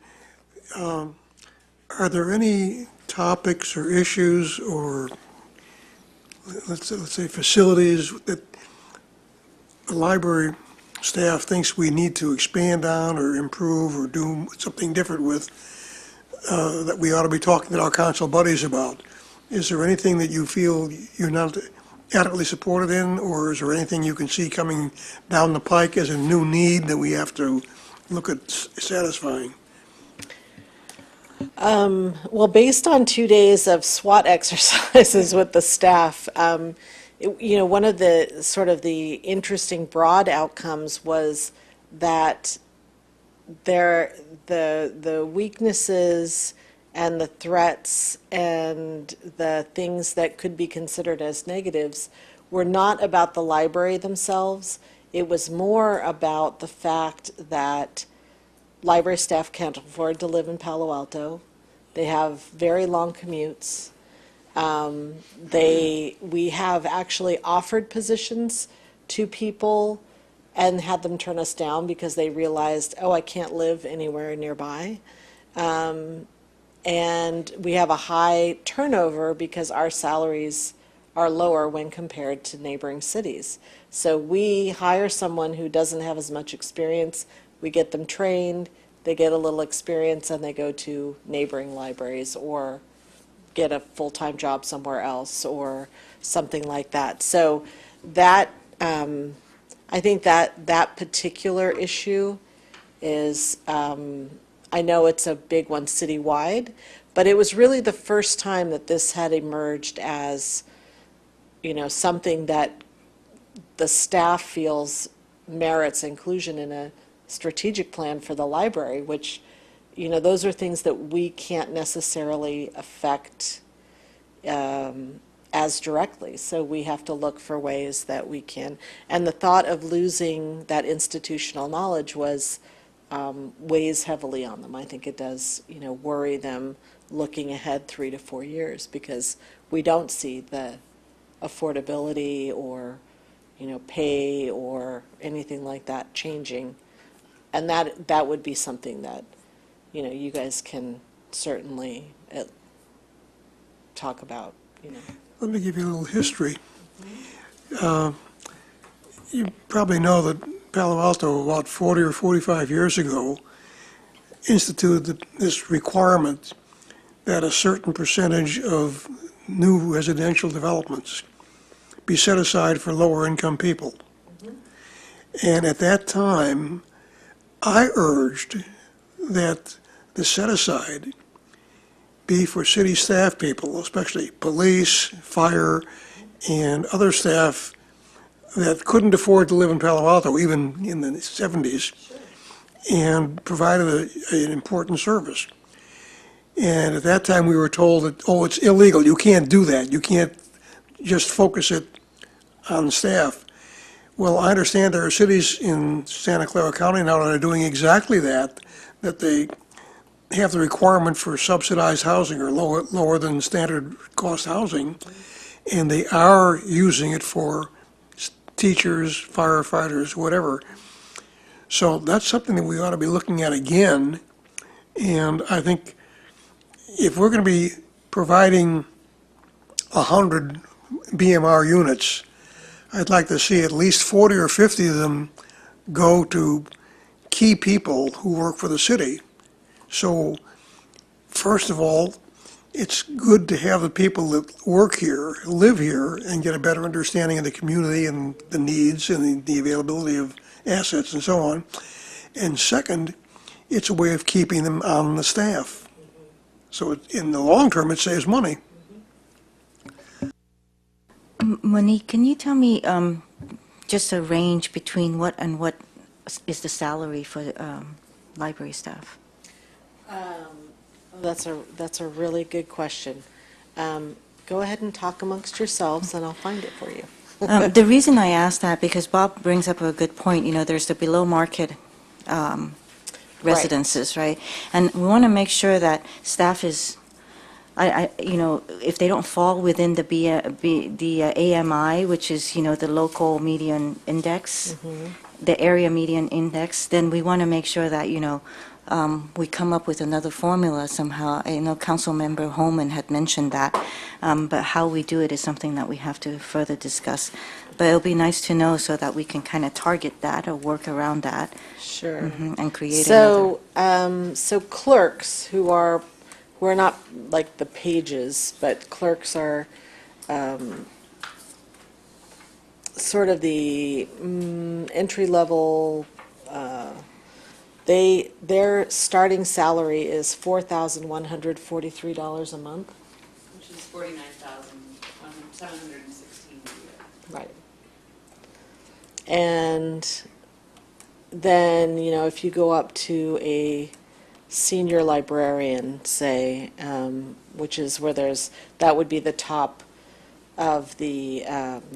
Speaker 5: Are there any topics or issues or, let's say, facilities that the library staff thinks we need to expand on or improve or do something different with, that we ought to be talking to our council buddies about? Is there anything that you feel you're not adequately supported in, or is there anything you can see coming down the pike as a new need that we have to look at satisfying?
Speaker 7: Well, based on 2 days of SWOT exercises with the staff, one of the sort of the interesting broad outcomes was that the weaknesses and the threats and the things that could be considered as negatives were not about the library themselves. It was more about the fact that library staff can't afford to live in Palo Alto. They have very long commutes. We have actually offered positions to people and had them turn us down because they realized, oh, I can't live anywhere nearby. And we have a high turnover because our salaries are lower when compared to neighboring cities. So we hire someone who doesn't have as much experience, we get them trained, they get a little experience, and they go to neighboring libraries or get a full-time job somewhere else or something like that. So that, I think that particular issue is, I know it's a big one citywide, but it was really the first time that this had emerged as, something that the staff feels merits inclusion in a strategic plan for the library, which, those are things that we can't necessarily affect as directly. So we have to look for ways that we can, and the thought of losing that institutional knowledge weighs heavily on them. I think it does, worry them looking ahead 3 to 4 years, because we don't see the affordability or, pay or anything like that changing. And that would be something that, you guys can certainly talk about,
Speaker 5: Let me give you a little history. You probably know that Palo Alto, about 40 or 45 years ago, instituted this requirement that a certain percentage of new residential developments be set aside for lower-income people. And at that time, I urged that the set-aside be for city staff people, especially police, fire, and other staff that couldn't afford to live in Palo Alto, even in the 70s, and provided an important service. And at that time, we were told that, oh, it's illegal, you can't do that, you can't just focus it on the staff. Well, I understand there are cities in Santa Clara County now that are doing exactly that, that they have the requirement for subsidized housing or lower than standard cost housing, and they are using it for teachers, firefighters, whatever. So that's something that we ought to be looking at again. And I think if we're going to be providing 100 BMR units, I'd like to see at least 40 or 50 of them go to key people who work for the city. So, first of all, it's good to have the people that work here, live here, and get a better understanding of the community and the needs and the availability of assets and so on. And second, it's a way of keeping them on the staff. So in the long term, it saves money.
Speaker 8: Monique, can you tell me just a range between what and what is the salary for library staff?
Speaker 7: That's a really good question. Go ahead and talk amongst yourselves, and I'll find it for you.
Speaker 8: The reason I ask that, because Bob brings up a good point, there's the below market residences, right? And we want to make sure that staff is, if they don't fall within the AMI, which is, the local median index, the area median index, then we want to make sure that, we come up with another formula somehow. I know Councilmember Holman had mentioned that, but how we do it is something that we have to further discuss. But it'll be nice to know so that we can kind of target that or work around that.
Speaker 7: Sure.
Speaker 8: And create another.
Speaker 7: So clerks who are not like the pages, but clerks are sort of the entry level. Their starting salary is $4,143 a month.
Speaker 3: Which is $49,716 a year.
Speaker 7: Right. And then, if you go up to a senior librarian, say, which is where that would be the top of the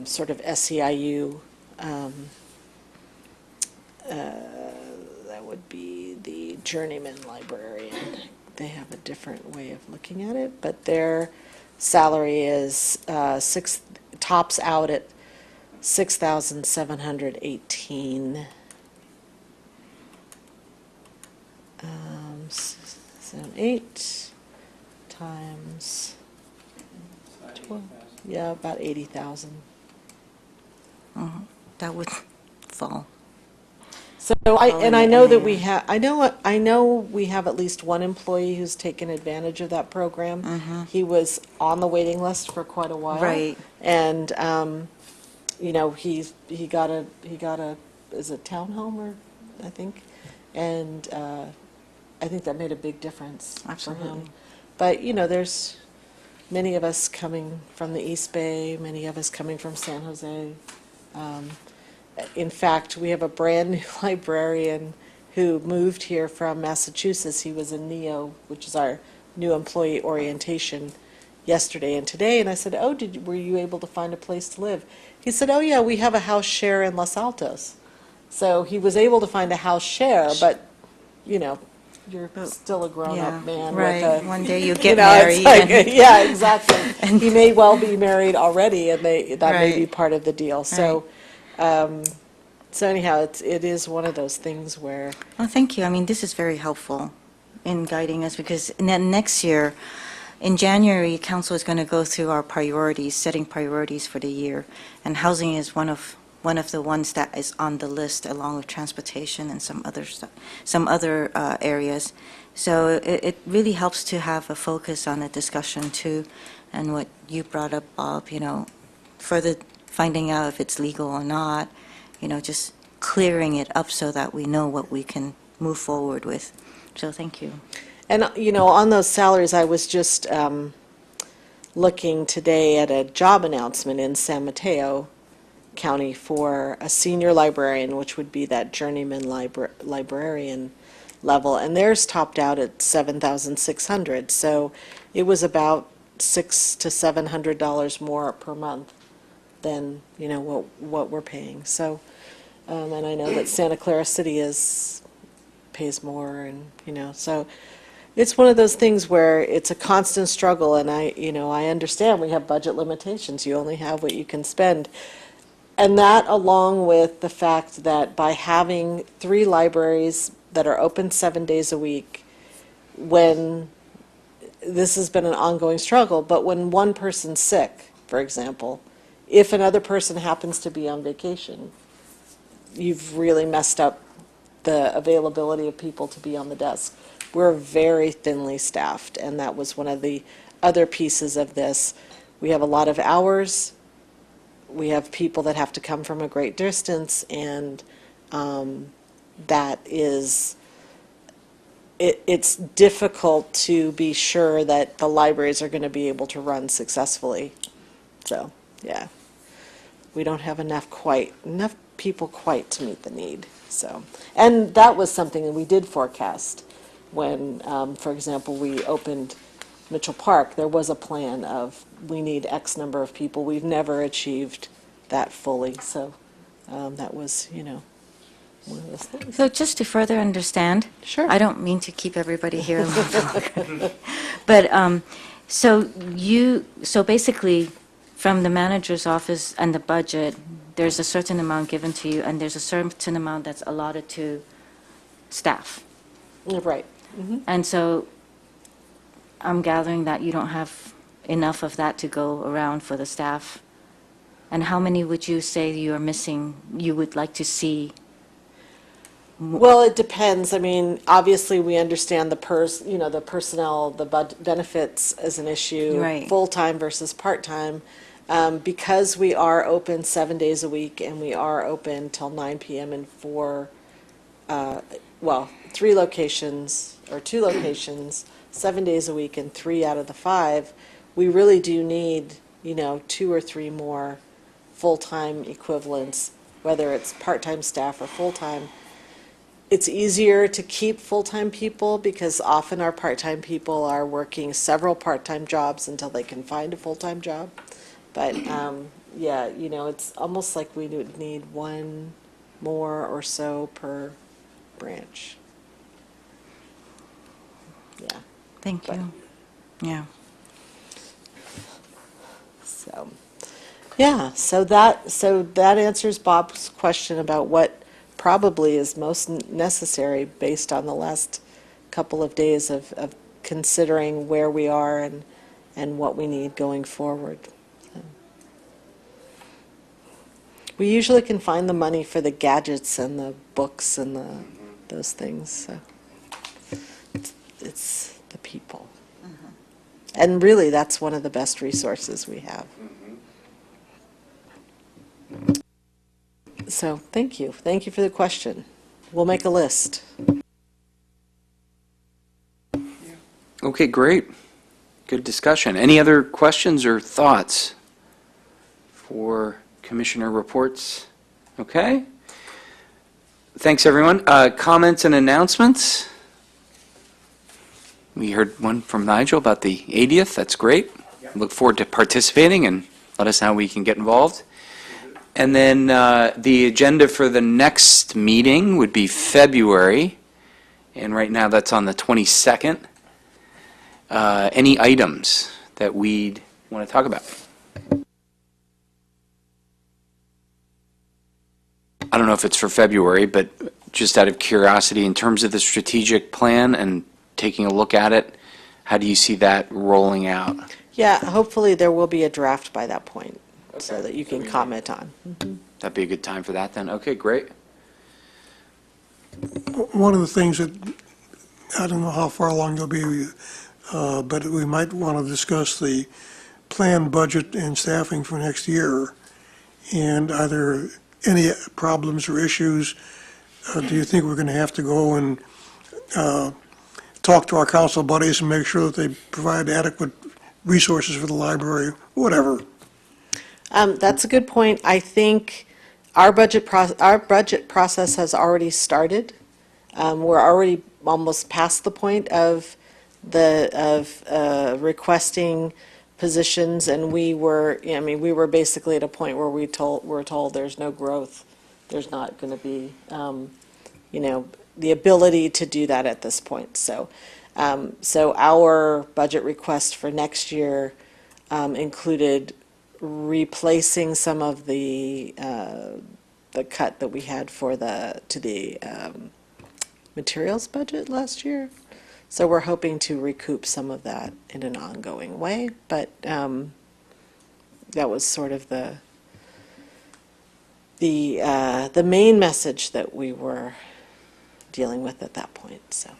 Speaker 7: sort of SEIU, that would be the journeyman librarian. They have a different way of looking at it, but their salary is tops out at $6,718. 8 times 12, yeah, about 80,000.
Speaker 8: That would fall.
Speaker 7: So I know that we have, I know we have at least one employee who's taken advantage of that program. He was on the waiting list for quite a while.
Speaker 8: Right.
Speaker 7: And, he got a, is it townhome or, I think? And, I think that made a big difference for him.
Speaker 8: Absolutely.
Speaker 7: But, there's many of us coming from the East Bay, many of us coming from San Jose. In fact, we have a brand-new librarian who moved here from Massachusetts. He was in NEO, which is our new employee orientation, yesterday and today, and I said, oh, were you able to find a place to live? He said, oh, yeah, we have a house share in Los Altos. So he was able to find a house share, but, you know, you're still a
Speaker 8: Yeah,
Speaker 7: grown-up man with
Speaker 8: right.
Speaker 7: a...
Speaker 8: One day you
Speaker 7: You
Speaker 8: get
Speaker 7: know, it's
Speaker 8: married.
Speaker 7: like, yeah, exactly. He may well be married already, and that may be
Speaker 8: Right.
Speaker 7: part of the deal. So, so anyhow, it is one of those things where,
Speaker 8: Well, thank you. I mean, this is very helpful in guiding us because then next year, in January, council is going to go through our priorities, setting priorities for the year. And housing is one of the ones that is on the list along with transportation and some other stuff, some other areas. So it really helps to have a focus on the discussion too. And what you brought up, Bob, you know, further finding out if it's legal or not, you know, just clearing it up so that we know what we can move forward with. So thank you.
Speaker 7: and, you know, on those salaries, I was just looking today at a job announcement in San Mateo County for a senior librarian, which would be that journeyman librarian level, and theirs topped out at $7,600. So it was about $600 to $700 more per month than, you know, what we're paying. So, and I know that Santa Clara City pays more, and, you know, so it's one of those things where it's a constant struggle, and I understand we have budget limitations. You only have what you can spend. And that, along with the fact that by having 3 libraries that are open 7 days a week, when this has been an ongoing struggle, but when one person's sick, for example, if another person happens to be on vacation, you've really messed up the availability of people to be on the desk. We're very thinly staffed, and that was one of the other pieces of this. We have a lot of hours. We have people that have to come from a great distance, and that is, it's difficult to be sure that the libraries are going to be able to run successfully. So, yeah, we don't have enough people quite to meet the need. So, and that was something that we did forecast when, for example, we opened Mitchell Park. There was a plan of, we need X number of people. We've never achieved that fully, so that was, you know, one of those things.
Speaker 8: So just to further understand.
Speaker 7: Sure.
Speaker 8: I don't mean to keep everybody here long. But so basically, from the manager's office and the budget, there's a certain amount given to you, and there's a certain amount that's allotted to staff.
Speaker 7: Right.
Speaker 8: And so I'm gathering that you don't have enough of that to go around for the staff. And how many would you say you are missing, you would like to see?
Speaker 7: Well, it depends. I mean, obviously, we understand the personnel, the benefits as an issue.
Speaker 8: Right.
Speaker 7: Full-time versus part-time. Because we are open 7 days a week, and we are open till 9 p.m. in 3 locations, or 2 locations, 7 days a week, and 3 out of the 5, we really do need, 2 or 3 more full-time equivalents, whether it's part-time staff or full-time. It's easier to keep full-time people because often our part-time people are working several part-time jobs until they can find a full-time job. But, yeah, it's almost like we would need 1 more or so per branch. Yeah.
Speaker 8: Thank you. Yeah.
Speaker 7: So, yeah, so that answers Bob's question about what probably is most necessary based on the last couple of days of considering where we are and what we need going forward. We usually can find the money for the gadgets and the books and those things, so it's the people. And really, that's one of the best resources we have. So, thank you. Thank you for the question. We'll make a list.
Speaker 1: Okay, great. Good discussion. Any other questions or thoughts for Commissioner reports? Okay. Thanks, everyone. Comments and announcements? We heard one from Nigel about the 80th. That's great.
Speaker 9: Yep.
Speaker 1: look forward to participating, and let us know how we can get involved. And then the agenda for the next meeting would be February, and right now that's on the 22nd. Any items that we'd want to talk about? I don't know if it's for February, but just out of curiosity, in terms of the strategic plan and taking a look at it, how do you see that rolling out?
Speaker 7: Yeah, hopefully there will be a draft by that point, so that you can comment on.
Speaker 1: That'd be a good time for that then. Okay, great.
Speaker 5: One of the things that, I don't know how far along you'll be, but we might want to discuss the planned budget and staffing for next year. And are there any problems or issues? Do you think we're going to have to go and talk to our council buddies and make sure that they provide adequate resources for the library, whatever?
Speaker 7: That's a good point. I think our budget process has already started. We're already almost past the point of requesting positions, and we were basically at a point where we're told there's no growth. There's not going to be, the ability to do that at this point. So our budget request for next year included replacing some of the cut that we had to the materials budget last year. So we're hoping to recoup some of that in an ongoing way, but that was sort of the main message that we were dealing with at that point. So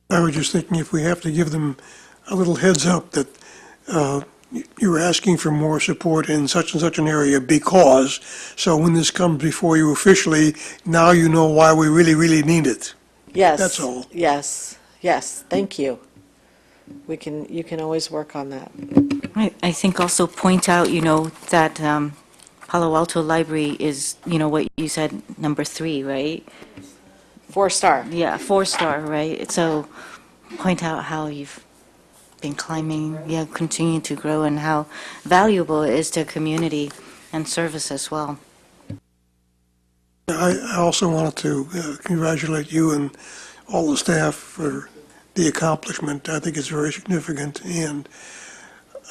Speaker 5: I was just thinking if we have to give them a little heads up that you're asking for more support in such and such an area because, so when this comes before you officially, now you know why we really, really need it.
Speaker 7: yes,
Speaker 5: That's all.
Speaker 7: Yes, thank you. You can always work on that.
Speaker 8: I think also point out, that Palo Alto Library is, what you said, number 3, right?
Speaker 7: 4-star.
Speaker 8: Yeah, 4-star, right? So point out how you've been climbing, continuing to grow, and how valuable it is to community and service as well.
Speaker 5: I also wanted to congratulate you and all the staff for the accomplishment. I think it's very significant, and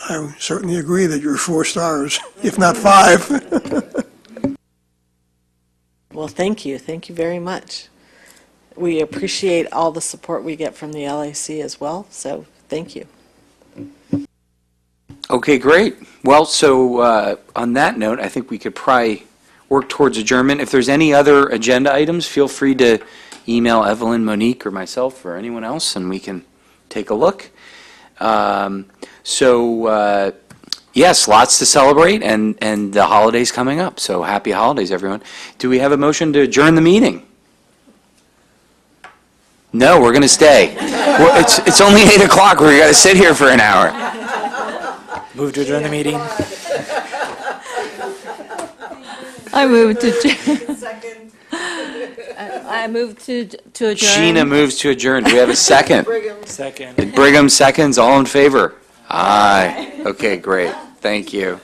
Speaker 5: I certainly agree that you're 4 stars, if not 5.
Speaker 7: Well, thank you very much. We appreciate all the support we get from the LAC as well, so thank you.
Speaker 1: Okay, great. Well, so on that note, I think we could probably work towards adjournment. If there's any other agenda items, feel free to email Evelyn, Monique, or myself, or anyone else, and we can take a look. Yes, lots to celebrate, and the holidays coming up, so happy holidays, everyone. Do we have a motion to adjourn the meeting? No, we're going to stay. It's only 8 o'clock. We're going to sit here for an hour.
Speaker 6: Move to adjourn the meeting.
Speaker 9: I move to I move to adjourn.
Speaker 1: Sheena moves to adjourn. Do we have a second?
Speaker 6: Second.
Speaker 1: Brigham seconds. All in favor? Aye. Okay, great. Thank you.